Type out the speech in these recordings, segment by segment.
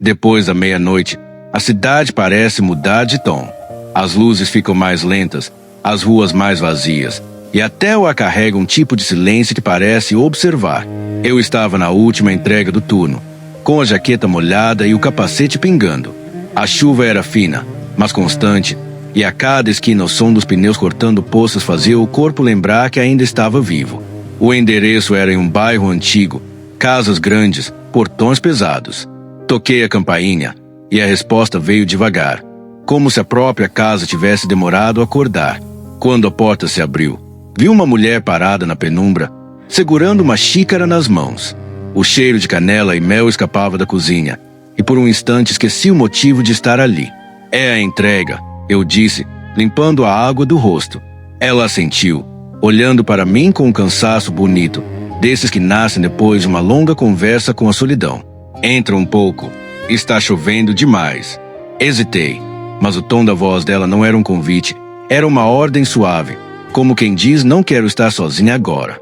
Depois da meia-noite, a cidade parece mudar de tom. As luzes ficam mais lentas, as ruas mais vazias, e até o ar carrega um tipo de silêncio que parece observar. Eu estava na última entrega do turno, com a jaqueta molhada e o capacete pingando. A chuva era fina, mas constante, e a cada esquina o som dos pneus cortando poças fazia o corpo lembrar que ainda estava vivo. O endereço era em um bairro antigo, casas grandes, portões pesados. Toquei a campainha, e a resposta veio devagar, como se a própria casa tivesse demorado a acordar. Quando a porta se abriu, vi uma mulher parada na penumbra, segurando uma xícara nas mãos. O cheiro de canela e mel escapava da cozinha, e por um instante esqueci o motivo de estar ali. É a entrega, eu disse, limpando a água do rosto. Ela assentiu, olhando para mim com um cansaço bonito, desses que nascem depois de uma longa conversa com a solidão. Entra um pouco. Está chovendo demais. Hesitei, mas o tom da voz dela não era um convite, era uma ordem suave, como quem diz não quero estar sozinha agora.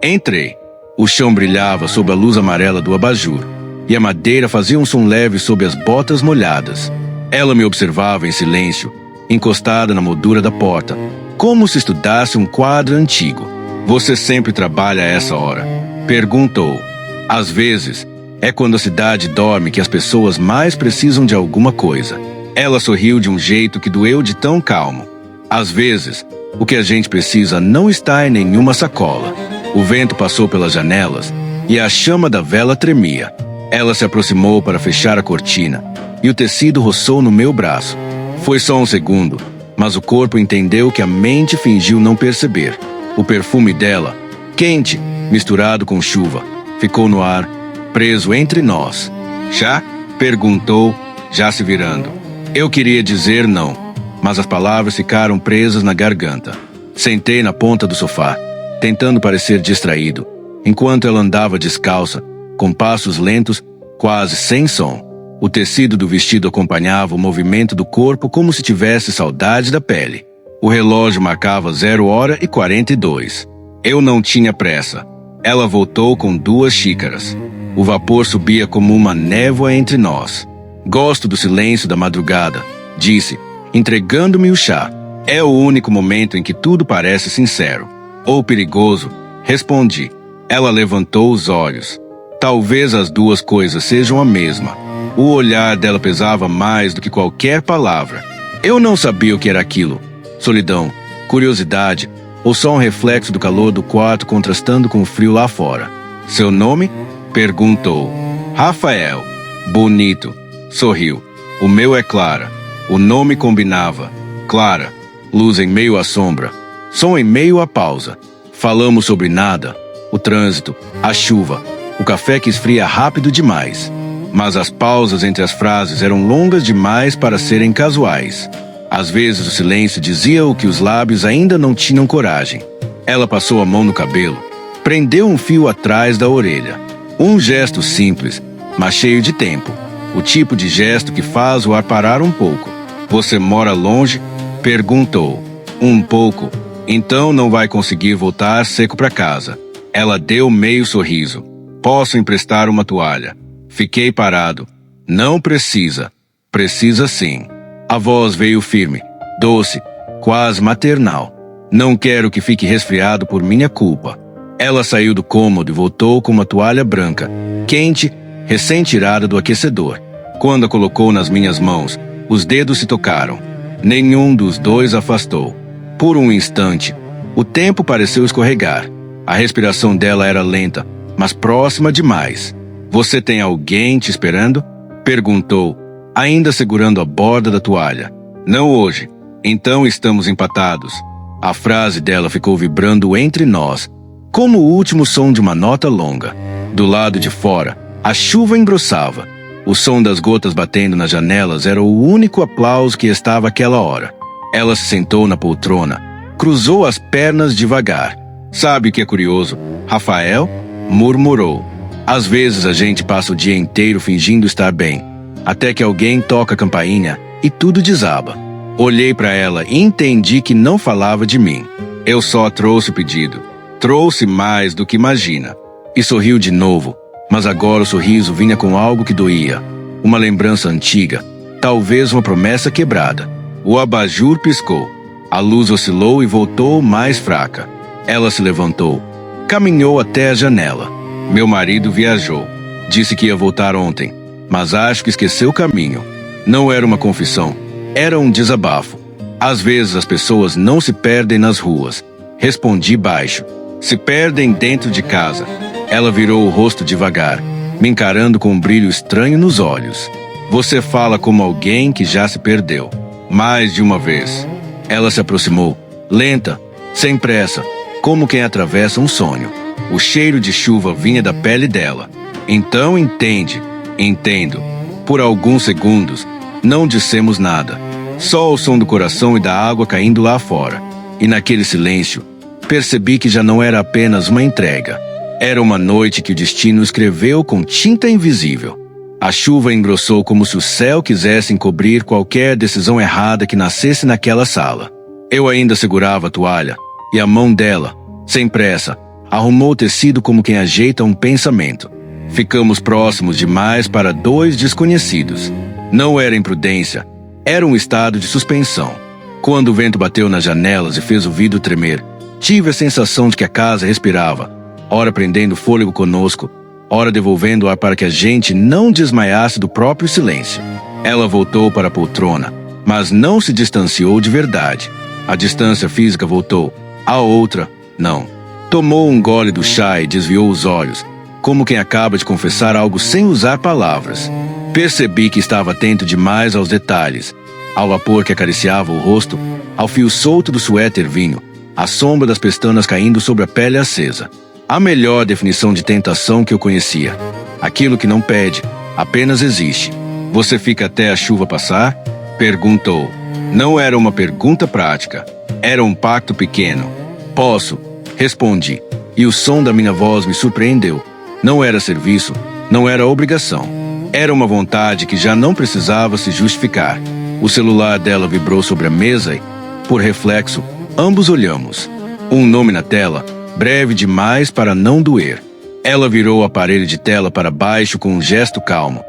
Entrei. O chão brilhava sob a luz amarela do abajur, e a madeira fazia um som leve sob as botas molhadas. Ela me observava em silêncio, encostada na moldura da porta, como se estudasse um quadro antigo. Você sempre trabalha a essa hora? Perguntou. Às vezes, é quando a cidade dorme que as pessoas mais precisam de alguma coisa. Ela sorriu de um jeito que doeu de tão calmo. Às vezes, o que a gente precisa não está em nenhuma sacola. O vento passou pelas janelas e a chama da vela tremia. Ela se aproximou para fechar a cortina e o tecido roçou no meu braço. Foi só um segundo, mas o corpo entendeu que a mente fingiu não perceber. O perfume dela, quente, misturado com chuva, ficou no ar, preso entre nós. Chá? Perguntou, já se virando. Eu queria dizer não, mas as palavras ficaram presas na garganta. Sentei na ponta do sofá, tentando parecer distraído, enquanto ela andava descalça, com passos lentos, quase sem som. O tecido do vestido acompanhava o movimento do corpo como se tivesse saudade da pele. O relógio marcava 0h42. Eu não tinha pressa. Ela voltou com 2 xícaras. O vapor subia como uma névoa entre nós. Gosto do silêncio da madrugada, disse, entregando-me o chá. É o único momento em que tudo parece sincero. Ou perigoso, respondi. Ela levantou os olhos. Talvez as duas coisas sejam a mesma. O olhar dela pesava mais do que qualquer palavra. Eu não sabia o que era aquilo. Solidão, curiosidade, ou só um reflexo do calor do quarto contrastando com o frio lá fora. Seu nome? Perguntou. Rafael. Bonito. Sorriu. O meu é Clara. O nome combinava. Clara. Luz em meio à sombra. Som em meio à pausa. Falamos sobre nada. O trânsito, a chuva, o café que esfria rápido demais. Mas as pausas entre as frases eram longas demais para serem casuais. Às vezes o silêncio dizia o que os lábios ainda não tinham coragem. Ela passou a mão no cabelo, prendeu um fio atrás da orelha. Um gesto simples, mas cheio de tempo. O tipo de gesto que faz o ar parar um pouco. Você mora longe? Perguntou. Um pouco. Então não vai conseguir voltar seco para casa. Ela deu meio sorriso. Posso emprestar uma toalha. Fiquei parado. Não precisa. Precisa sim. A voz veio firme, doce, quase maternal. Não quero que fique resfriado por minha culpa. Ela saiu do cômodo e voltou com uma toalha branca, quente, recém-tirada do aquecedor. Quando a colocou nas minhas mãos, os dedos se tocaram. Nenhum dos dois afastou. Por um instante, o tempo pareceu escorregar. A respiração dela era lenta, mas próxima demais. Você tem alguém te esperando? Perguntou, ainda segurando a borda da toalha. Não hoje. Então estamos empatados. A frase dela ficou vibrando entre nós, como o último som de uma nota longa. Do lado de fora, a chuva engrossava. O som das gotas batendo nas janelas era o único aplauso que estava àquela hora. Ela se sentou na poltrona, cruzou as pernas devagar. Sabe o que é curioso? Rafael? Murmurou. Às vezes a gente passa o dia inteiro fingindo estar bem, até que alguém toca a campainha e tudo desaba. Olhei para ela e entendi que não falava de mim. Eu só trouxe o pedido. Trouxe mais do que imagina. E sorriu de novo, mas agora o sorriso vinha com algo que doía. Uma lembrança antiga, talvez uma promessa quebrada. O abajur piscou. A luz oscilou e voltou mais fraca. Ela se levantou. Caminhou até a janela. Meu marido viajou. Disse que ia voltar ontem, mas acho que esqueceu o caminho. Não era uma confissão, era um desabafo. Às vezes as pessoas não se perdem nas ruas. Respondi baixo. Se perdem dentro de casa. Ela virou o rosto devagar, me encarando com um brilho estranho nos olhos. Você fala como alguém que já se perdeu. Mais de uma vez. Ela se aproximou, lenta, sem pressa, como quem atravessa um sonho. O cheiro de chuva vinha da pele dela. Então entende. Entendo. Por alguns segundos, não dissemos nada. Só o som do coração e da água caindo lá fora. E naquele silêncio, percebi que já não era apenas uma entrega. Era uma noite que o destino escreveu com tinta invisível. A chuva engrossou como se o céu quisesse encobrir qualquer decisão errada que nascesse naquela sala. Eu ainda segurava a toalha, e a mão dela, sem pressa, arrumou o tecido como quem ajeita um pensamento. Ficamos próximos demais para dois desconhecidos. Não era imprudência, era um estado de suspensão. Quando o vento bateu nas janelas e fez o vidro tremer, tive a sensação de que a casa respirava, ora prendendo fôlego conosco, ora devolvendo ar para que a gente não desmaiasse do próprio silêncio. Ela voltou para a poltrona, mas não se distanciou de verdade. A distância física voltou, a outra, não. Tomou um gole do chá e desviou os olhos, como quem acaba de confessar algo sem usar palavras. Percebi que estava atento demais aos detalhes, ao vapor que acariciava o rosto, ao fio solto do suéter vinho, à sombra das pestanas caindo sobre a pele acesa. A melhor definição de tentação que eu conhecia. Aquilo que não pede, apenas existe. Você fica até a chuva passar? Perguntou. Não era uma pergunta prática. Era um pacto pequeno. Posso, respondi, e o som da minha voz me surpreendeu. Não era serviço, não era obrigação. Era uma vontade que já não precisava se justificar. O celular dela vibrou sobre a mesa e, por reflexo, ambos olhamos. Um nome na tela, breve demais para não doer. Ela virou o aparelho de tela para baixo com um gesto calmo.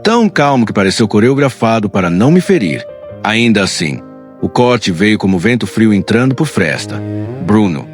Tão calmo que pareceu coreografado para não me ferir. Ainda assim, o corte veio como vento frio entrando por fresta. Bruno.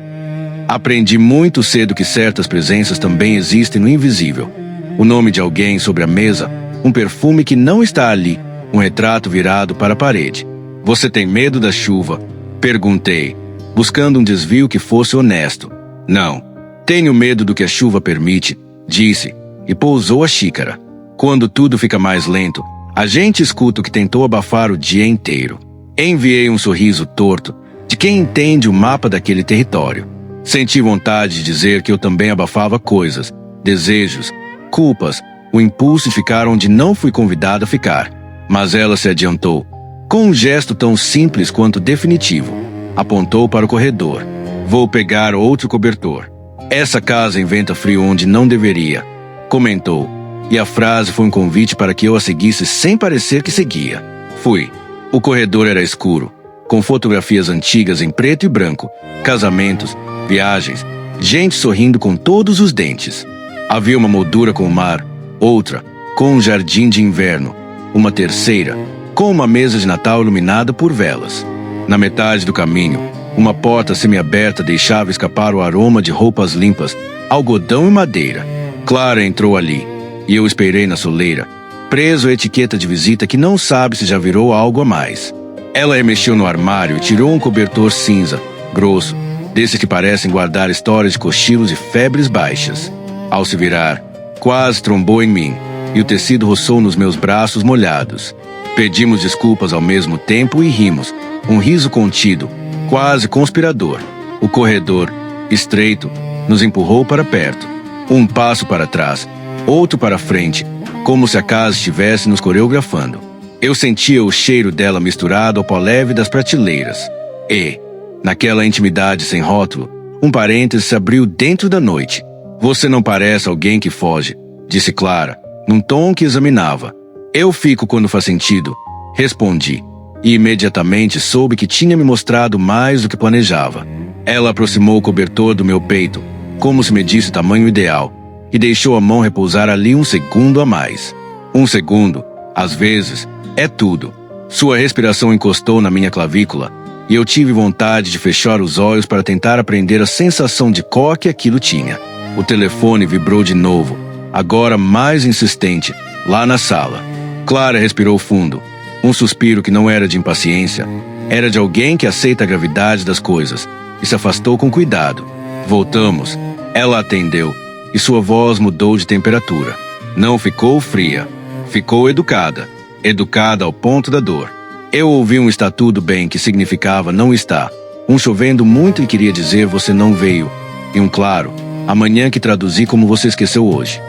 Aprendi muito cedo que certas presenças também existem no invisível. O nome de alguém sobre a mesa, um perfume que não está ali, um retrato virado para a parede. Você tem medo da chuva? Perguntei, buscando um desvio que fosse honesto. Não. Tenho medo do que a chuva permite, disse, e pousou a xícara. Quando tudo fica mais lento, a gente escuta o que tentou abafar o dia inteiro. Enviei um sorriso torto, de quem entende o mapa daquele território. Senti vontade de dizer que eu também abafava coisas, desejos, culpas, o impulso de ficar onde não fui convidado a ficar. Mas ela se adiantou, com um gesto tão simples quanto definitivo. Apontou para o corredor. Vou pegar outro cobertor. Essa casa inventa frio onde não deveria, comentou. E a frase foi um convite para que eu a seguisse sem parecer que seguia. Fui. O corredor era escuro, com fotografias antigas em preto e branco, casamentos, viagens, gente sorrindo com todos os dentes. Havia uma moldura com o mar, outra, com um jardim de inverno, uma terceira, com uma mesa de Natal iluminada por velas. Na metade do caminho, uma porta semiaberta deixava escapar o aroma de roupas limpas, algodão e madeira. Clara entrou ali, e eu esperei na soleira, preso à etiqueta de visita que não sabe se já virou algo a mais. Ela remexeu no armário e tirou um cobertor cinza, grosso, desses que parecem guardar histórias de cochilos e febres baixas. Ao se virar, quase trombou em mim, e o tecido roçou nos meus braços molhados. Pedimos desculpas ao mesmo tempo e rimos, um riso contido, quase conspirador. O corredor, estreito, nos empurrou para perto. Um passo para trás, outro para frente, como se a casa estivesse nos coreografando. Eu sentia o cheiro dela misturado ao pó leve das prateleiras. E, naquela intimidade sem rótulo, um parêntese se abriu dentro da noite. Você não parece alguém que foge, disse Clara, num tom que examinava. Eu fico quando faz sentido, respondi, e imediatamente soube que tinha me mostrado mais do que planejava. Ela aproximou o cobertor do meu peito, como se medisse o tamanho ideal, e deixou a mão repousar ali um segundo a mais. Um segundo, Às vezes, é tudo. Sua respiração encostou na minha clavícula e eu tive vontade de fechar os olhos para tentar aprender a sensação de cor que aquilo tinha. O telefone vibrou de novo, agora mais insistente, lá na sala. Clara respirou fundo. Um suspiro que não era de impaciência, era de alguém que aceita a gravidade das coisas, e se afastou com cuidado. Voltamos. Ela atendeu, e sua voz mudou de temperatura. Não ficou fria, ficou educada. Educada ao ponto da dor. Eu ouvi um está tudo bem que significava não está. Um chovendo muito e queria dizer você não veio. E um claro, amanhã que traduzi como você esqueceu hoje.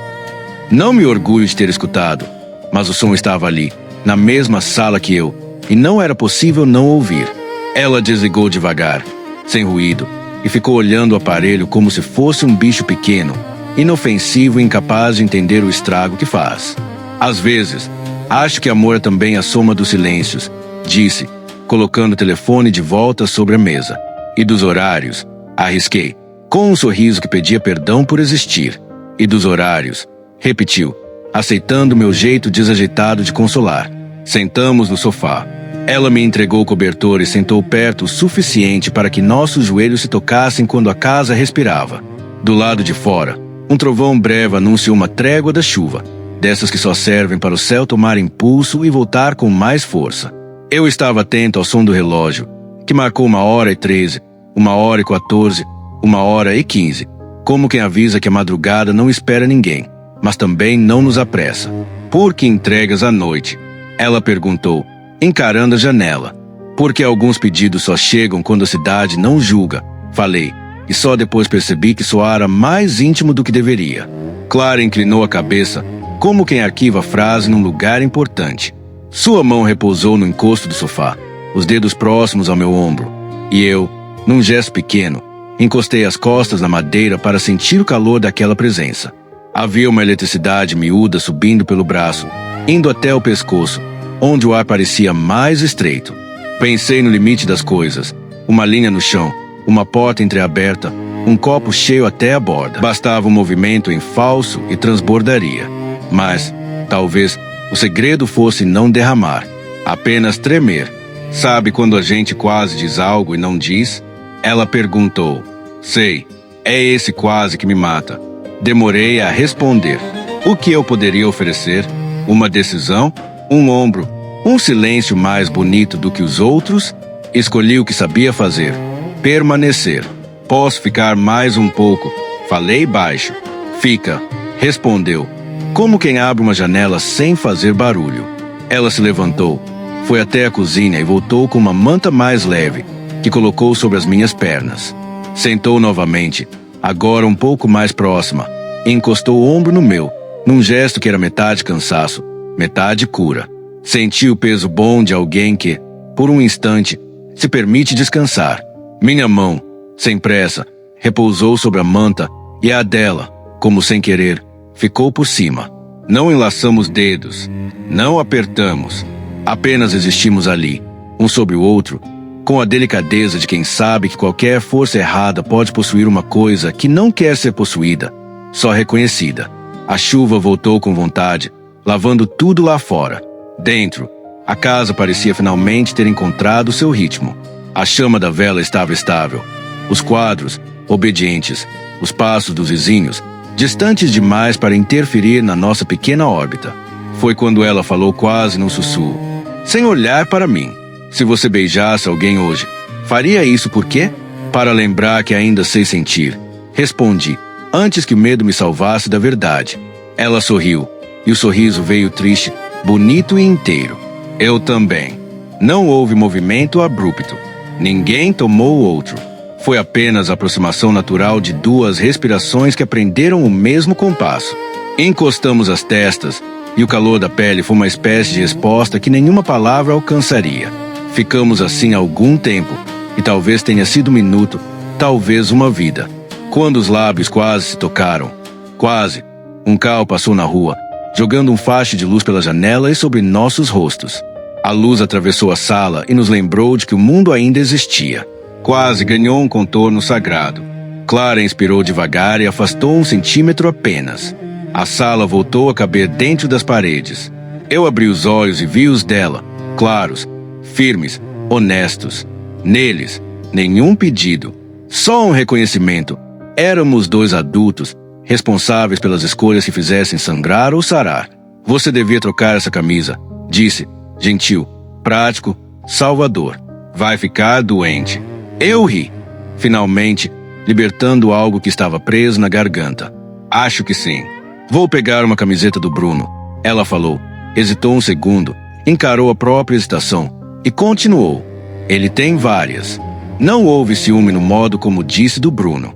Não me orgulho de ter escutado, mas o som estava ali, na mesma sala que eu, e não era possível não ouvir. Ela desligou devagar, sem ruído, e ficou olhando o aparelho como se fosse um bicho pequeno, inofensivo e incapaz de entender o estrago que faz. Às vezes, acho que amor é também a soma dos silêncios, disse, colocando o telefone de volta sobre a mesa. E dos horários, arrisquei, com um sorriso que pedia perdão por existir. E dos horários, repetiu, aceitando meu jeito desajeitado de consolar. Sentamos no sofá. Ela me entregou o cobertor e sentou perto o suficiente para que nossos joelhos se tocassem quando a casa respirava. Do lado de fora, um trovão breve anunciou uma trégua da chuva, dessas que só servem para o céu tomar impulso e voltar com mais força. Eu estava atento ao som do relógio, que marcou 1h13, 1h14, 1h15, como quem avisa que a madrugada não espera ninguém, mas também não nos apressa. Por que entregas à noite? Ela perguntou, encarando a janela. Porque alguns pedidos só chegam quando a cidade não julga, falei, e só depois percebi que soara mais íntimo do que deveria. Clara inclinou a cabeça, como quem arquiva a frase num lugar importante. Sua mão repousou no encosto do sofá, os dedos próximos ao meu ombro, e eu, num gesto pequeno, encostei as costas na madeira para sentir o calor daquela presença. Havia uma eletricidade miúda subindo pelo braço, indo até o pescoço, onde o ar parecia mais estreito. Pensei no limite das coisas, uma linha no chão, uma porta entreaberta, um copo cheio até a borda. Bastava um movimento em falso e transbordaria. Mas, talvez, o segredo fosse não derramar, apenas tremer. Sabe quando a gente quase diz algo e não diz? Ela perguntou. Sei, é esse quase que me mata. Demorei a responder. O que eu poderia oferecer? Uma decisão? Um ombro? Um silêncio mais bonito do que os outros? Escolhi o que sabia fazer. Permanecer. Posso ficar mais um pouco? Falei baixo. Fica, respondeu, como quem abre uma janela sem fazer barulho. Ela se levantou, foi até a cozinha e voltou com uma manta mais leve, que colocou sobre as minhas pernas. Sentou novamente, agora um pouco mais próxima, e encostou o ombro no meu, num gesto que era metade cansaço, metade cura. Senti o peso bom de alguém que, por um instante, se permite descansar. Minha mão, sem pressa, repousou sobre a manta e a dela, como sem querer, ficou por cima. Não enlaçamos dedos, não apertamos, apenas existimos ali, um sobre o outro, com a delicadeza de quem sabe que qualquer força errada pode possuir uma coisa que não quer ser possuída, só reconhecida. A chuva voltou com vontade, lavando tudo lá fora. Dentro, a casa parecia finalmente ter encontrado seu ritmo. A chama da vela estava estável. Os quadros, obedientes, os passos dos vizinhos, distantes demais para interferir na nossa pequena órbita. Foi quando ela falou quase num sussurro, sem olhar para mim. Se você beijasse alguém hoje, faria isso por quê? Para lembrar que ainda sei sentir. Respondi, antes que o medo me salvasse da verdade. Ela sorriu, e o sorriso veio triste, bonito e inteiro. Eu também. Não houve movimento abrupto. Ninguém tomou o outro. Foi apenas a aproximação natural de duas respirações que aprenderam o mesmo compasso. Encostamos as testas, e o calor da pele foi uma espécie de resposta que nenhuma palavra alcançaria. Ficamos assim algum tempo, e talvez tenha sido um minuto, talvez uma vida. Quando os lábios quase se tocaram, quase, um carro passou na rua, jogando um facho de luz pela janela e sobre nossos rostos. A luz atravessou a sala e nos lembrou de que o mundo ainda existia. Quase ganhou um contorno sagrado. Clara inspirou devagar e afastou 1 centímetro apenas. A sala voltou a caber dentro das paredes. Eu abri os olhos e vi os dela, claros, firmes, honestos. Neles, nenhum pedido, só um reconhecimento. Éramos dois adultos, responsáveis pelas escolhas que fizessem sangrar ou sarar. Você devia trocar essa camisa, disse, gentil, prático, salvador. Vai ficar doente. Eu ri, finalmente, libertando algo que estava preso na garganta. Acho que sim. Vou pegar uma camiseta do Bruno, ela falou. Hesitou um segundo, encarou a própria hesitação e continuou. Ele tem várias. Não houve ciúme no modo como disse do Bruno.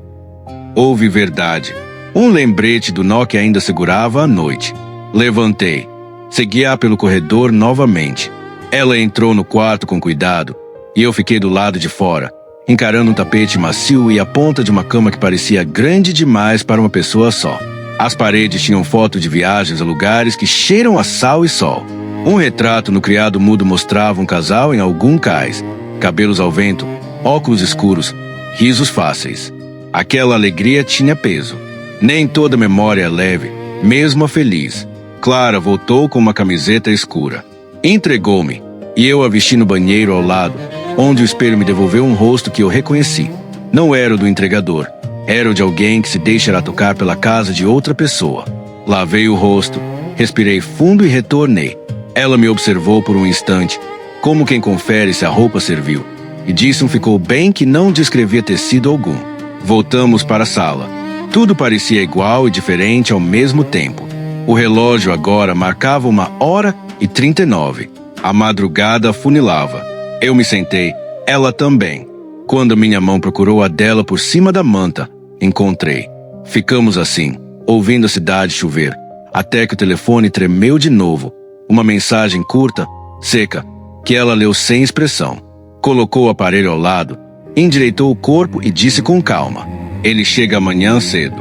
Houve verdade. Um lembrete do nó que ainda segurava a noite. Levantei. Segui-a pelo corredor novamente. Ela entrou no quarto com cuidado e eu fiquei do lado de fora, encarando um tapete macio e a ponta de uma cama que parecia grande demais para uma pessoa só. As paredes tinham fotos de viagens a lugares que cheiram a sal e sol. Um retrato no criado mudo mostrava um casal em algum cais, cabelos ao vento, óculos escuros, risos fáceis. Aquela alegria tinha peso. Nem toda memória é leve, mesmo a feliz. Clara voltou com uma camiseta escura. Entregou-me, e eu a vesti no banheiro ao lado, onde o espelho me devolveu um rosto que eu reconheci. Não era o do entregador. Era o de alguém que se deixará tocar pela casa de outra pessoa. Lavei o rosto, respirei fundo e retornei. Ela me observou por um instante, como quem confere se a roupa serviu, e disse ficou bem que não descrevia tecido algum. Voltamos para a sala. Tudo parecia igual e diferente ao mesmo tempo. O relógio agora marcava 1h39. A madrugada afunilava. Eu me sentei, ela também. Quando minha mão procurou a dela por cima da manta, encontrei. Ficamos assim, ouvindo a cidade chover, até que o telefone tremeu de novo. Uma mensagem curta, seca, que ela leu sem expressão. Colocou o aparelho ao lado, endireitou o corpo e disse com calma: ele chega amanhã cedo.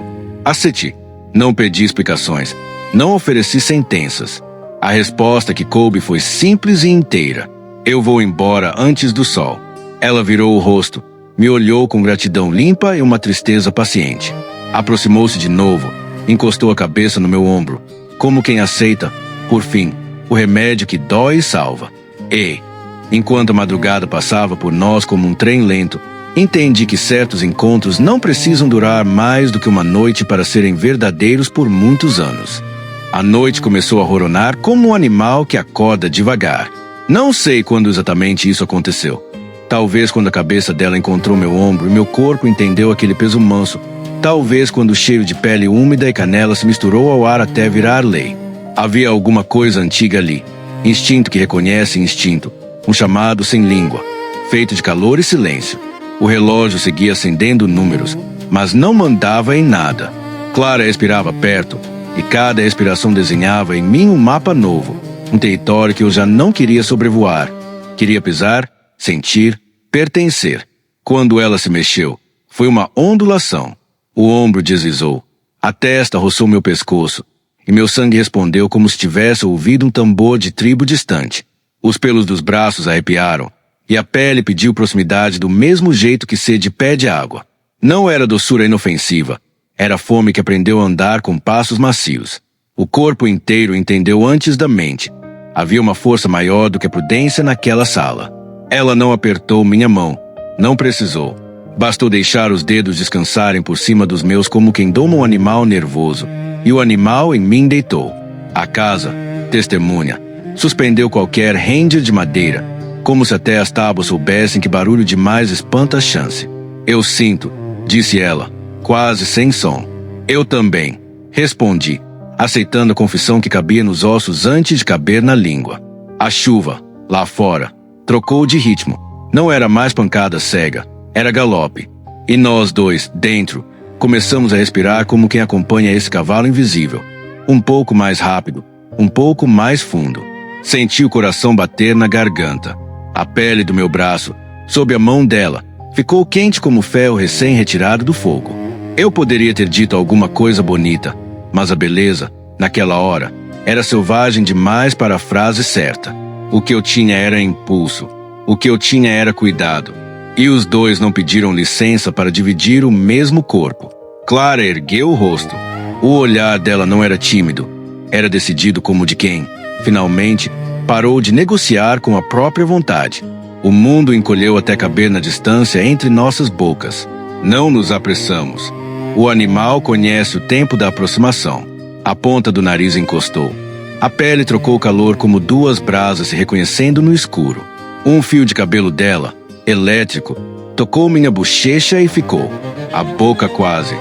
Aceite. Não pedi explicações, não ofereci sentenças. A resposta que coube foi simples e inteira: eu vou embora antes do sol. Ela virou o rosto, me olhou com gratidão limpa e uma tristeza paciente. Aproximou-se de novo, encostou a cabeça no meu ombro, como quem aceita, por fim, o remédio que dói e salva. E, enquanto a madrugada passava por nós como um trem lento, entendi que certos encontros não precisam durar mais do que uma noite para serem verdadeiros por muitos anos. A noite começou a roronar como um animal que acorda devagar. Não sei quando exatamente isso aconteceu. Talvez quando a cabeça dela encontrou meu ombro e meu corpo entendeu aquele peso manso. Talvez quando o cheiro de pele úmida e canela se misturou ao ar até virar lei. Havia alguma coisa antiga ali. Instinto que reconhece instinto. Um chamado sem língua, feito de calor e silêncio. O relógio seguia acendendo números, mas não mandava em nada. Clara respirava perto, e cada respiração desenhava em mim um mapa novo. Um território que eu já não queria sobrevoar. Queria pisar, sentir, pertencer. Quando ela se mexeu, foi uma ondulação. O ombro deslizou. A testa roçou meu pescoço, e meu sangue respondeu como se tivesse ouvido um tambor de tribo distante. Os pelos dos braços arrepiaram, e a pele pediu proximidade do mesmo jeito que sede pede água. Não era doçura inofensiva, era fome que aprendeu a andar com passos macios. O corpo inteiro entendeu antes da mente. Havia uma força maior do que a prudência naquela sala. Ela não apertou minha mão, não precisou. Bastou deixar os dedos descansarem por cima dos meus como quem doma um animal nervoso, e o animal em mim deitou. A casa, testemunha, suspendeu qualquer render de madeira, como se até as tábuas soubessem que barulho demais espanta a chance. Eu sinto, disse ela, quase sem som. Eu também, respondi, aceitando a confissão que cabia nos ossos antes de caber na língua. A chuva, lá fora, trocou de ritmo. Não era mais pancada cega, era galope. E nós dois, dentro, começamos a respirar como quem acompanha esse cavalo invisível. Um pouco mais rápido, um pouco mais fundo. Senti o coração bater na garganta. A pele do meu braço, sob a mão dela, ficou quente como ferro recém-retirado do fogo. Eu poderia ter dito alguma coisa bonita, mas a beleza, naquela hora, era selvagem demais para a frase certa. O que eu tinha era impulso. O que eu tinha era cuidado. E os dois não pediram licença para dividir o mesmo corpo. Clara ergueu o rosto. O olhar dela não era tímido. Era decidido como de quem, Finalmente, parou de negociar com a própria vontade. O mundo encolheu até caber na distância entre nossas bocas. Não nos apressamos. O animal conhece o tempo da aproximação. A ponta do nariz encostou. A pele trocou calor como duas brasas se reconhecendo no escuro. Um fio de cabelo dela, elétrico, tocou minha bochecha e ficou. A boca quase,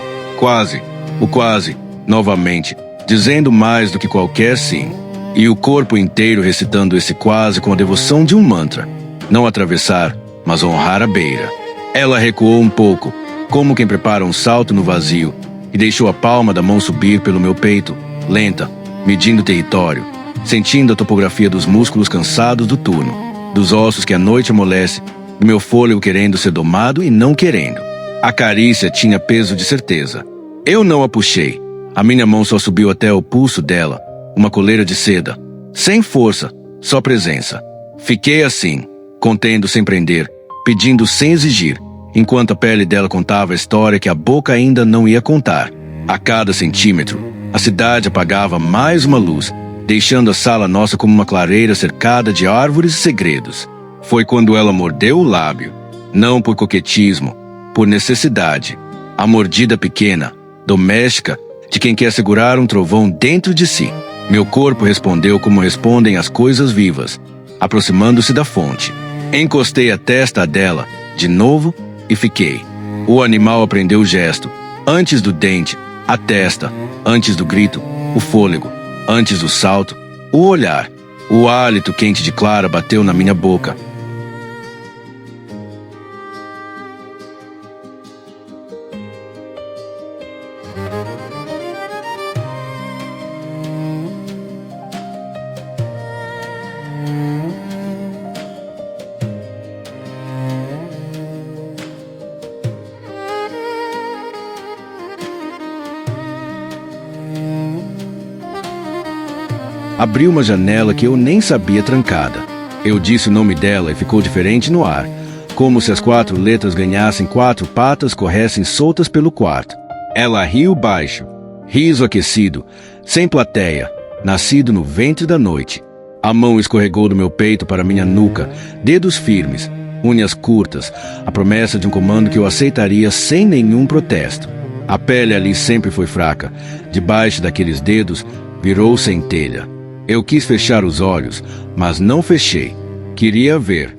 novamente, dizendo mais do que qualquer sim. E o corpo inteiro recitando esse quase com a devoção de um mantra. Não atravessar, mas honrar a beira. Ela recuou um pouco, como quem prepara um salto no vazio, e deixou a palma da mão subir pelo meu peito, lenta, medindo território, sentindo a topografia dos músculos cansados do turno, dos ossos que a noite amolece, do meu fôlego querendo ser domado e não querendo. A carícia tinha peso de certeza. Eu não a puxei. A minha mão só subiu até o pulso dela, uma coleira de seda. Sem força, só presença. Fiquei assim, contendo sem prender, pedindo sem exigir, enquanto a pele dela contava a história que a boca ainda não ia contar. A cada centímetro, a cidade apagava mais uma luz, deixando a sala nossa como uma clareira cercada de árvores e segredos. Foi quando ela mordeu o lábio, não por coquetismo, por necessidade. A mordida pequena, doméstica, de quem quer segurar um trovão dentro de si. Meu corpo respondeu como respondem as coisas vivas, aproximando-se da fonte. Encostei a testa dela, de novo, e fiquei. O animal aprendeu o gesto. Antes do dente, a testa. Antes do grito, o fôlego. Antes do salto, o olhar. O hálito quente de Clara bateu na minha boca. Abri uma janela que eu nem sabia trancada. Eu disse o nome dela e ficou diferente no ar, como se as 4 letras ganhassem 4 patas corressem soltas pelo quarto. Ela riu baixo, riso aquecido, sem plateia, nascido no ventre da noite. A mão escorregou do meu peito para minha nuca, dedos firmes, unhas curtas, a promessa de um comando que eu aceitaria sem nenhum protesto. A pele ali sempre foi fraca, debaixo daqueles dedos virou centelha. Eu quis fechar os olhos, mas não fechei. Queria ver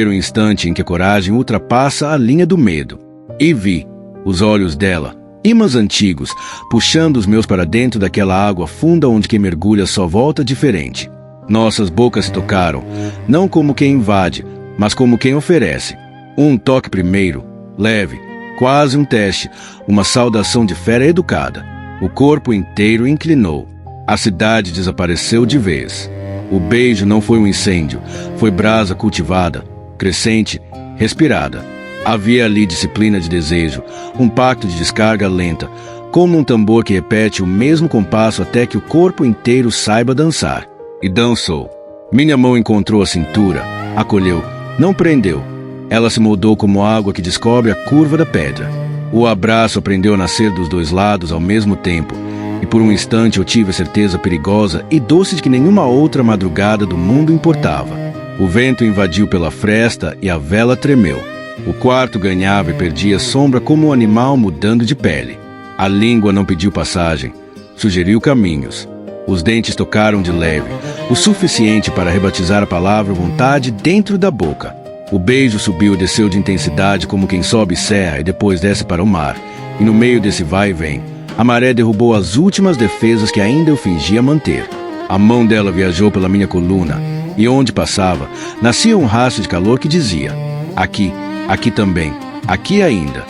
o instante em que a coragem ultrapassa a linha do medo. E vi os olhos dela, imãs antigos, puxando os meus para dentro daquela água funda onde quem mergulha só volta diferente. Nossas bocas se tocaram, não como quem invade, mas como quem oferece. Um toque primeiro, leve, quase um teste, uma saudação de fera educada. O corpo inteiro inclinou. A cidade desapareceu de vez. O beijo não foi um incêndio, foi brasa cultivada, crescente, respirada. Havia ali disciplina de desejo, um pacto de descarga lenta, como um tambor que repete o mesmo compasso até que o corpo inteiro saiba dançar. E dançou. Minha mão encontrou a cintura, acolheu, não prendeu. Ela se moldou como água que descobre a curva da pedra. O abraço aprendeu a nascer dos dois lados ao mesmo tempo. E por um instante eu tive a certeza perigosa e doce de que nenhuma outra madrugada do mundo importava. O vento invadiu pela fresta e a vela tremeu. O quarto ganhava e perdia sombra como um animal mudando de pele. A língua não pediu passagem, sugeriu caminhos. Os dentes tocaram de leve, o suficiente para rebatizar a palavra vontade dentro da boca. O beijo subiu e desceu de intensidade como quem sobe serra e depois desce para o mar. E no meio desse vai e vem, a maré derrubou as últimas defesas que ainda eu fingia manter. A mão dela viajou pela minha coluna, e onde passava, nascia um rastro de calor que dizia: aqui, aqui também, aqui ainda.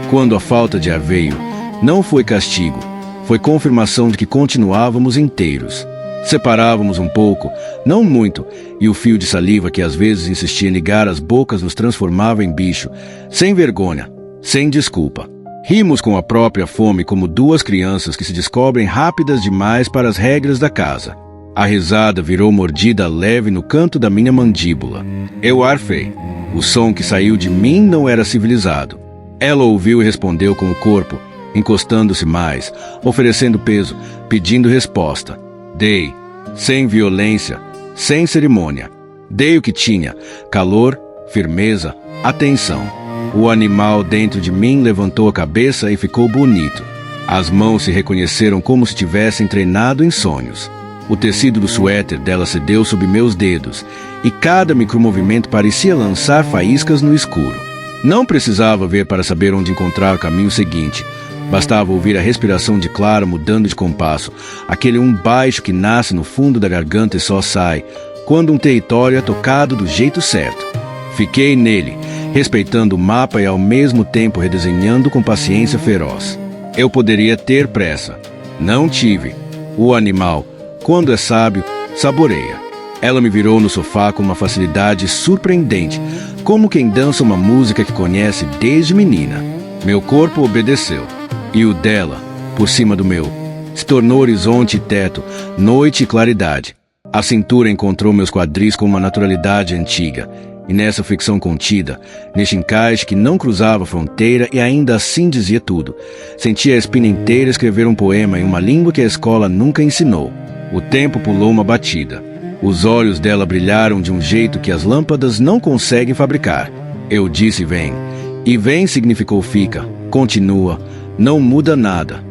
Quando a falta de ar veio, não foi castigo, foi confirmação de que continuávamos inteiros. Separávamos um pouco, não muito, e o fio de saliva que às vezes insistia em ligar as bocas nos transformava em bicho, sem vergonha, sem desculpa. Rimos com a própria fome como duas crianças que se descobrem rápidas demais para as regras da casa. A risada virou mordida leve no canto da minha mandíbula. Eu arfei. O som que saiu de mim não era civilizado. Ela ouviu e respondeu com o corpo, encostando-se mais, oferecendo peso, pedindo resposta. Dei. sem violência, sem cerimônia. Dei o que tinha: calor, firmeza, atenção. O animal dentro de mim levantou a cabeça e ficou bonito. As mãos se reconheceram como se tivessem treinado em sonhos. O tecido do suéter dela cedeu sob meus dedos, e cada micromovimento parecia lançar faíscas no escuro. Não precisava ver para saber onde encontrar o caminho seguinte. Bastava ouvir a respiração de Clara mudando de compasso, aquele baixo que nasce no fundo da garganta e só sai quando um território é tocado do jeito certo. Fiquei nele, respeitando o mapa e ao mesmo tempo redesenhando com paciência feroz. Eu poderia ter pressa. Não tive. O animal, quando é sábio, saboreia. Ela me virou no sofá com uma facilidade surpreendente, como quem dança uma música que conhece desde menina. Meu corpo obedeceu, e o dela, por cima do meu, se tornou horizonte e teto, noite e claridade. A cintura encontrou meus quadris com uma naturalidade antiga, e nessa fricção contida, neste encaixe que não cruzava fronteira e ainda assim dizia tudo, sentia a espina inteira escrever um poema em uma língua que a escola nunca ensinou. O tempo pulou uma batida. Os olhos dela brilharam de um jeito que as lâmpadas não conseguem fabricar. Eu disse vem, e vem significou fica, continua, não muda nada.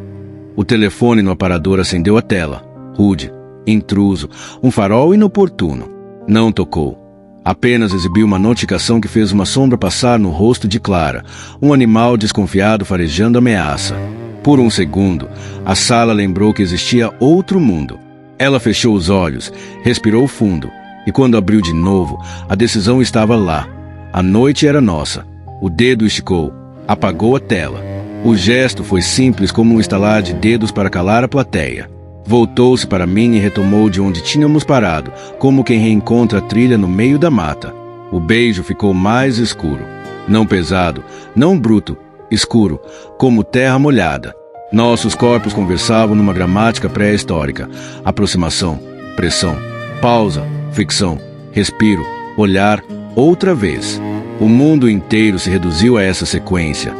O telefone no aparador acendeu a tela, rude, intruso, um farol inoportuno. Não tocou. Apenas exibiu uma notificação que fez uma sombra passar no rosto de Clara, um animal desconfiado farejando ameaça. Por um segundo, a sala lembrou que existia outro mundo. Ela fechou os olhos, respirou fundo, e quando abriu de novo, a decisão estava lá. A noite era nossa. O dedo esticou, apagou a tela. O gesto foi simples como um estalar de dedos para calar a plateia. Voltou-se para mim e retomou de onde tínhamos parado, como quem reencontra a trilha no meio da mata. O beijo ficou mais escuro. Não pesado, não bruto, escuro, como terra molhada. Nossos corpos conversavam numa gramática pré-histórica. Aproximação, pressão, pausa, fricção, respiro, olhar, outra vez. O mundo inteiro se reduziu a essa sequência.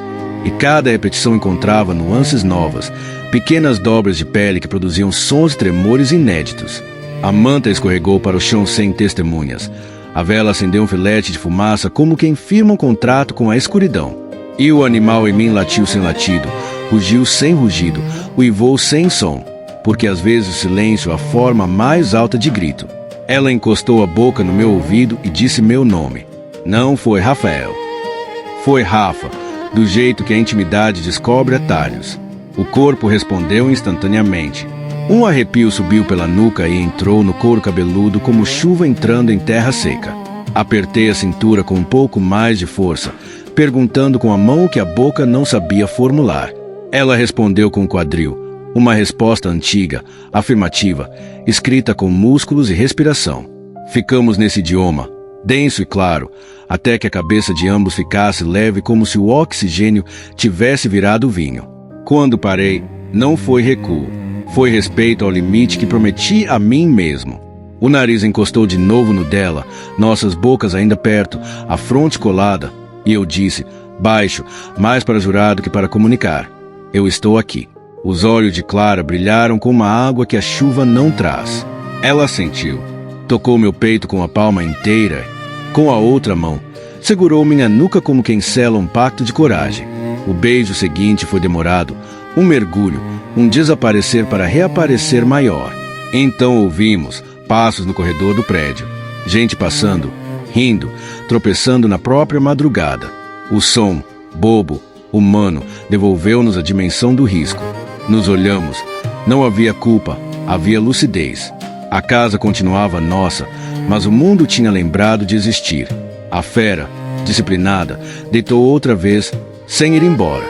E cada repetição encontrava nuances novas, pequenas dobras de pele que produziam sons e tremores inéditos. A manta escorregou para o chão sem testemunhas. A vela acendeu um filete de fumaça como quem firma um contrato com a escuridão. E o animal em mim latiu sem latido, rugiu sem rugido, uivou sem som, porque às vezes o silêncio é a forma mais alta de grito. Ela encostou a boca no meu ouvido e disse meu nome. Não foi Rafael. Foi Rafa, do jeito que a intimidade descobre atalhos. O corpo respondeu instantaneamente. Um arrepio subiu pela nuca e entrou no couro cabeludo como chuva entrando em terra seca. Apertei a cintura com um pouco mais de força, perguntando com a mão o que a boca não sabia formular. Ela respondeu com o quadril, uma resposta antiga, afirmativa, escrita com músculos e respiração. Ficamos nesse idioma, denso e claro, até que a cabeça de ambos ficasse leve como se o oxigênio tivesse virado vinho. Quando parei, não foi recuo, foi respeito ao limite que prometi a mim mesmo. O nariz encostou de novo no dela, nossas bocas ainda perto, a fronte colada, e eu disse, baixo, mais para jurar do que para comunicar: eu estou aqui. Os olhos de Clara brilharam como uma água que a chuva não traz. Ela assentiu, tocou meu peito com a palma inteira, com a outra mão, segurou minha nuca como quem sela um pacto de coragem. O beijo seguinte foi demorado, um mergulho, um desaparecer para reaparecer maior. Então ouvimos passos no corredor do prédio, gente passando, rindo, tropeçando na própria madrugada. O som, bobo, humano, devolveu-nos a dimensão do risco. Nos olhamos. Não havia culpa, havia lucidez. A casa continuava nossa, mas o mundo tinha lembrado de existir. A fera, disciplinada, deitou outra vez, sem ir embora.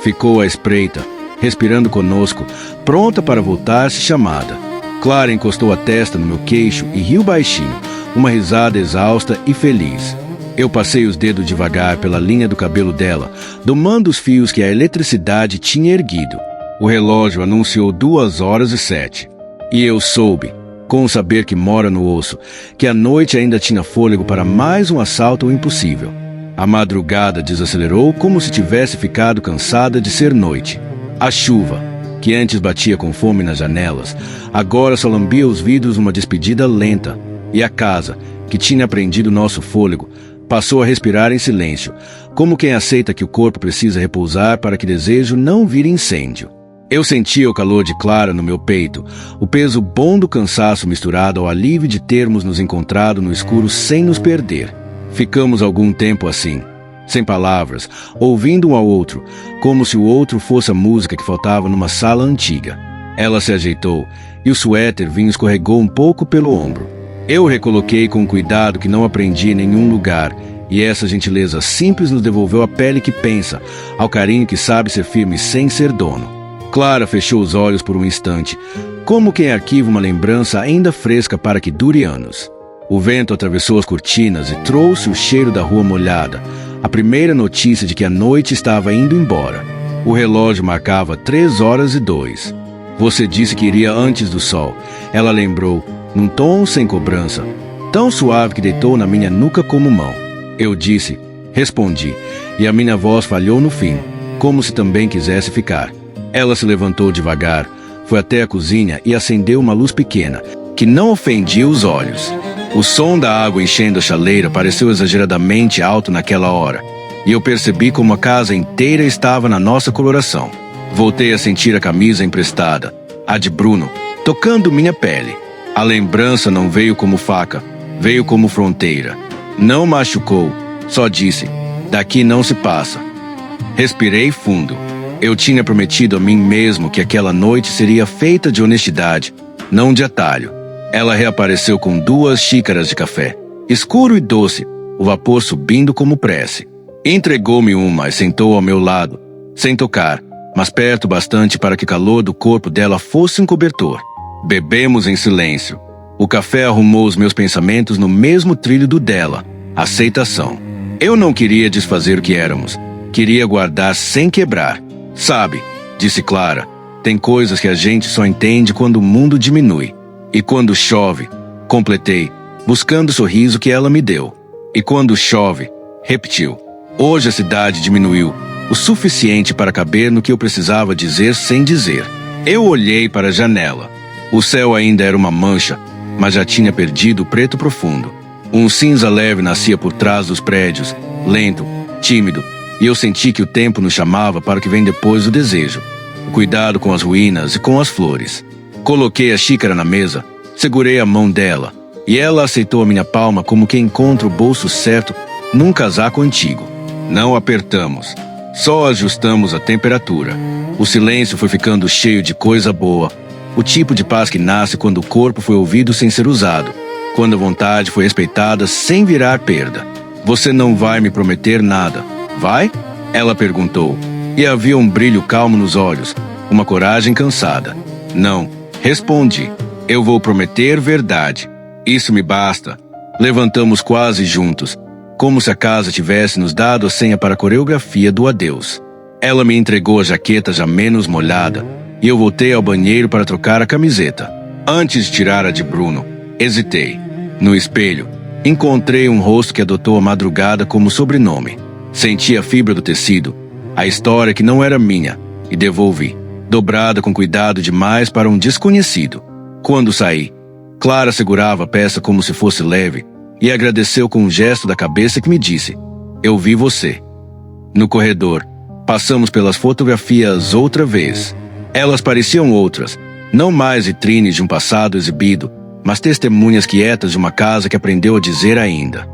Ficou à espreita, respirando conosco, pronta para voltar-se chamada. Clara encostou a testa no meu queixo e riu baixinho, uma risada exausta e feliz. Eu passei os dedos devagar pela linha do cabelo dela, domando os fios que a eletricidade tinha erguido. O relógio anunciou 2h07. E eu soube, com o saber que mora no osso, que a noite ainda tinha fôlego para mais um assalto impossível. A madrugada desacelerou como se tivesse ficado cansada de ser noite. A chuva, que antes batia com fome nas janelas, agora só lambia os vidros numa despedida lenta, e a casa, que tinha prendido nosso fôlego, passou a respirar em silêncio, como quem aceita que o corpo precisa repousar para que desejo não vire incêndio. Eu sentia o calor de Clara no meu peito, o peso bom do cansaço misturado ao alívio de termos nos encontrado no escuro sem nos perder. Ficamos algum tempo assim, sem palavras, ouvindo um ao outro, como se o outro fosse a música que faltava numa sala antiga. Ela se ajeitou, e o suéter vinho escorregou um pouco pelo ombro. Eu o recoloquei com um cuidado que não aprendi em nenhum lugar, e essa gentileza simples nos devolveu a pele que pensa, ao carinho que sabe ser firme sem ser dono. Clara fechou os olhos por um instante, como quem arquiva uma lembrança ainda fresca para que dure anos. O vento atravessou as cortinas e trouxe o cheiro da rua molhada, a primeira notícia de que a noite estava indo embora. O relógio marcava 3h02. Você disse que iria antes do sol. Ela lembrou, num tom sem cobrança, tão suave que deitou na minha nuca como mão. Eu disse, respondi, e a minha voz falhou no fim, como se também quisesse ficar. Ela se levantou devagar, foi até a cozinha e acendeu uma luz pequena, que não ofendia os olhos. O som da água enchendo a chaleira pareceu exageradamente alto naquela hora, e eu percebi como a casa inteira estava na nossa coloração. Voltei a sentir a camisa emprestada, a de Bruno, tocando minha pele. A lembrança não veio como faca, veio como fronteira. Não machucou, só disse, daqui não se passa. Respirei fundo. Eu tinha prometido a mim mesmo que aquela noite seria feita de honestidade, não de atalho. Ela reapareceu com 2 xícaras de café, escuro e doce, o vapor subindo como prece. Entregou-me uma e sentou ao meu lado, sem tocar, mas perto bastante para que o calor do corpo dela fosse um cobertor. Bebemos em silêncio. O café arrumou os meus pensamentos no mesmo trilho do dela, aceitação. Eu não queria desfazer o que éramos, queria guardar sem quebrar. Sabe, disse Clara, tem coisas que a gente só entende quando o mundo diminui. E quando chove, completei, buscando o sorriso que ela me deu. E quando chove, repetiu. Hoje a cidade diminuiu, o suficiente para caber no que eu precisava dizer sem dizer. Eu olhei para a janela. O céu ainda era uma mancha, mas já tinha perdido o preto profundo. Um cinza leve nascia por trás dos prédios, lento, tímido, e eu senti que o tempo nos chamava para o que vem depois do desejo. O cuidado com as ruínas e com as flores. Coloquei a xícara na mesa, segurei a mão dela, e ela aceitou a minha palma como quem encontra o bolso certo num casaco antigo. Não apertamos, só ajustamos a temperatura. O silêncio foi ficando cheio de coisa boa, o tipo de paz que nasce quando o corpo foi ouvido sem ser usado, quando a vontade foi respeitada sem virar perda. Você não vai me prometer nada, vai? Ela perguntou, e havia um brilho calmo nos olhos, uma coragem cansada. Não, respondi, eu vou prometer verdade. Isso me basta. Levantamos quase juntos, como se a casa tivesse nos dado a senha para a coreografia do adeus. Ela me entregou a jaqueta já menos molhada, e eu voltei ao banheiro para trocar a camiseta. Antes de tirar a de Bruno, hesitei. No espelho, encontrei um rosto que adotou a madrugada como sobrenome. Senti a fibra do tecido, a história que não era minha, e devolvi, dobrada com cuidado demais para um desconhecido. Quando saí, Clara segurava a peça como se fosse leve e agradeceu com um gesto da cabeça que me disse: eu vi você. No corredor, passamos pelas fotografias outra vez. Elas pareciam outras, não mais vitrines de um passado exibido, mas testemunhas quietas de uma casa que aprendeu a dizer ainda.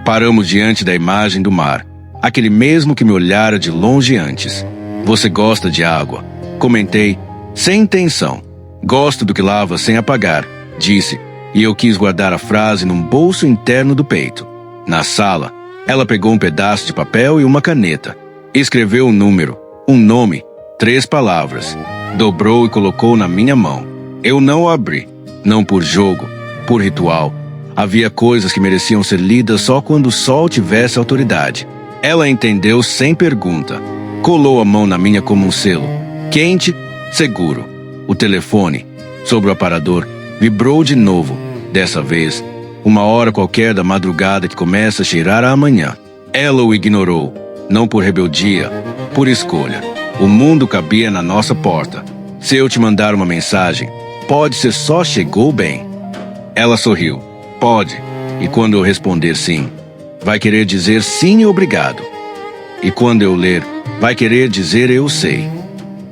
Paramos diante da imagem do mar, aquele mesmo que me olhara de longe antes. Você gosta de água? Comentei, sem intenção. Gosto do que lava sem apagar, disse, e eu quis guardar a frase num bolso interno do peito. Na sala, ela pegou um pedaço de papel e uma caneta. Escreveu um número, um nome, 3 palavras. Dobrou e colocou na minha mão. Eu não o abri, não por jogo, por ritual. Havia coisas que mereciam ser lidas só quando o sol tivesse autoridade. Ela entendeu sem pergunta. Colou a mão na minha como um selo. Quente, seguro. O telefone, sobre o aparador, vibrou de novo. Dessa vez, uma hora qualquer da madrugada que começa a cheirar a amanhã. Ela o ignorou, não por rebeldia, por escolha. O mundo cabia na nossa porta. Se eu te mandar uma mensagem, pode ser só chegou bem. Ela sorriu. Pode. E quando eu responder sim, vai querer dizer sim e obrigado. E quando eu ler, vai querer dizer eu sei.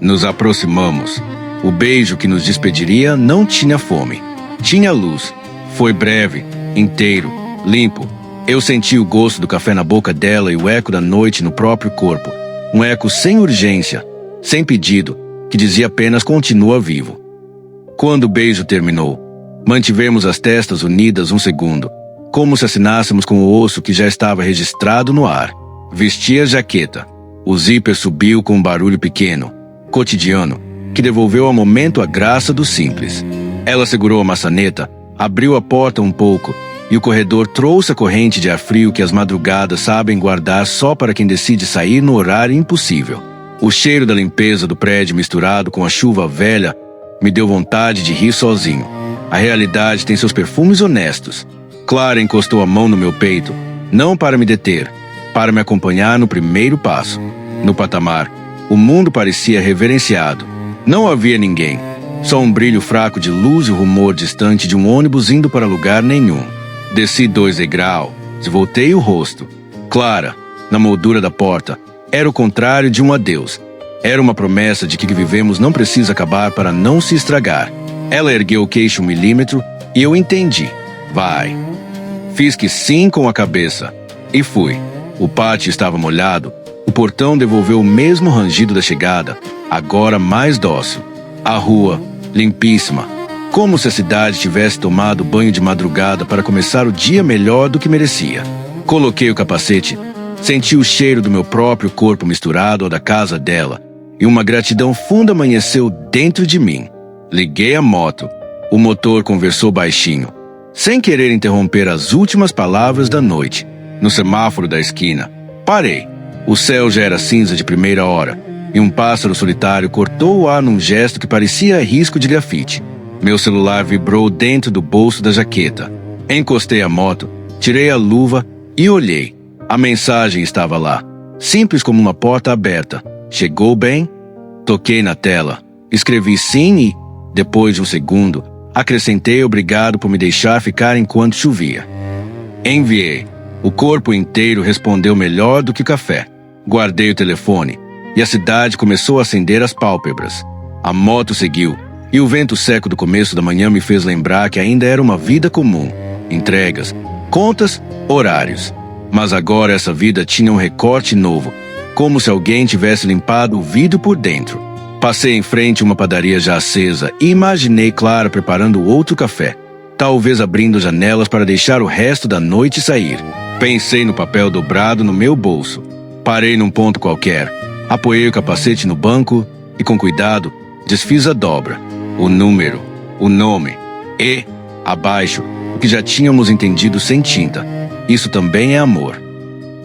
Nos aproximamos. O beijo que nos despediria não tinha fome. Tinha luz. Foi breve, inteiro, limpo. Eu senti o gosto do café na boca dela e o eco da noite no próprio corpo. Um eco sem urgência, sem pedido, que dizia apenas continua vivo. Quando o beijo terminou, mantivemos as testas unidas um segundo, como se assinássemos com o osso que já estava registrado no ar. Vesti a jaqueta. O zíper subiu com um barulho pequeno, cotidiano, que devolveu ao momento a graça do simples. Ela segurou a maçaneta, abriu a porta um pouco, e o corredor trouxe a corrente de ar frio que as madrugadas sabem guardar só para quem decide sair no horário impossível. O cheiro da limpeza do prédio misturado com a chuva velha me deu vontade de rir sozinho. A realidade tem seus perfumes honestos. Clara encostou a mão no meu peito, não para me deter, para me acompanhar no primeiro passo. No patamar, o mundo parecia reverenciado. Não havia ninguém, só um brilho fraco de luz e o rumor distante de um ônibus indo para lugar nenhum. Desci 2 degraus, voltei o rosto. Clara, na moldura da porta, era o contrário de um adeus. Era uma promessa de que vivemos não precisa acabar para não se estragar. Ela ergueu o queixo 1 milímetro e eu entendi. Vai. Fiz que sim com a cabeça. E fui. O pátio estava molhado. O portão devolveu o mesmo rangido da chegada, agora mais dócil. A rua, limpíssima. Como se a cidade tivesse tomado banho de madrugada para começar o dia melhor do que merecia. Coloquei o capacete, senti o cheiro do meu próprio corpo misturado ao da casa dela, e uma gratidão funda amanheceu dentro de mim. Liguei a moto. O motor conversou baixinho, sem querer interromper as últimas palavras da noite. No semáforo da esquina, parei. O céu já era cinza de primeira hora, e um pássaro solitário cortou o ar num gesto que parecia risco de grafite. Meu celular vibrou dentro do bolso da jaqueta. Encostei a moto, tirei a luva e olhei. A mensagem estava lá, simples como uma porta aberta. Chegou bem? Toquei na tela, escrevi sim e, depois de um segundo, acrescentei obrigado por me deixar ficar enquanto chovia. Enviei. O corpo inteiro respondeu melhor do que o café. Guardei o telefone e a cidade começou a acender as pálpebras. A moto seguiu e o vento seco do começo da manhã me fez lembrar que ainda era uma vida comum. Entregas, contas, horários. Mas agora essa vida tinha um recorte novo, como se alguém tivesse limpado o vidro por dentro. Passei em frente a uma padaria já acesa e imaginei Clara preparando outro café, talvez abrindo janelas para deixar o resto da noite sair. Pensei no papel dobrado no meu bolso. Parei num ponto qualquer, apoiei o capacete no banco e, com cuidado, desfiz a dobra, o número, o nome e, abaixo, o que já tínhamos entendido sem tinta. Isso também é amor.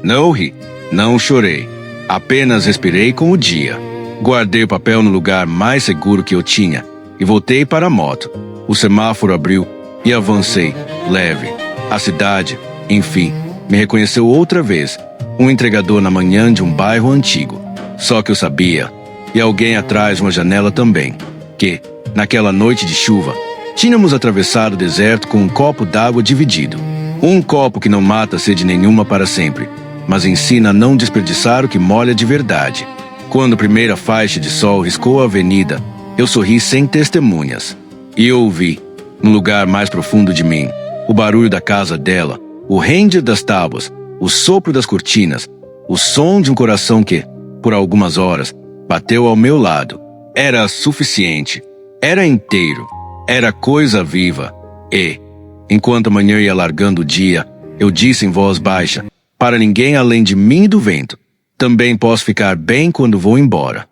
Não ri, não chorei. Apenas respirei com o dia. Guardei o papel no lugar mais seguro que eu tinha e voltei para a moto. O semáforo abriu e avancei, leve. A cidade, enfim, me reconheceu outra vez. Um entregador na manhã de um bairro antigo. Só que eu sabia, e alguém atrás de uma janela também, que, naquela noite de chuva, tínhamos atravessado o deserto com um copo d'água dividido. Um copo que não mata sede nenhuma para sempre, mas ensina a não desperdiçar o que molha de verdade. Quando a primeira faixa de sol riscou a avenida, eu sorri sem testemunhas. E ouvi, no lugar mais profundo de mim, o barulho da casa dela, o ranger das tábuas, o sopro das cortinas, o som de um coração que, por algumas horas, bateu ao meu lado. Era suficiente. Era inteiro. Era coisa viva. E, enquanto a manhã ia largando o dia, eu disse em voz baixa, para ninguém além de mim e do vento, também posso ficar bem quando vou embora.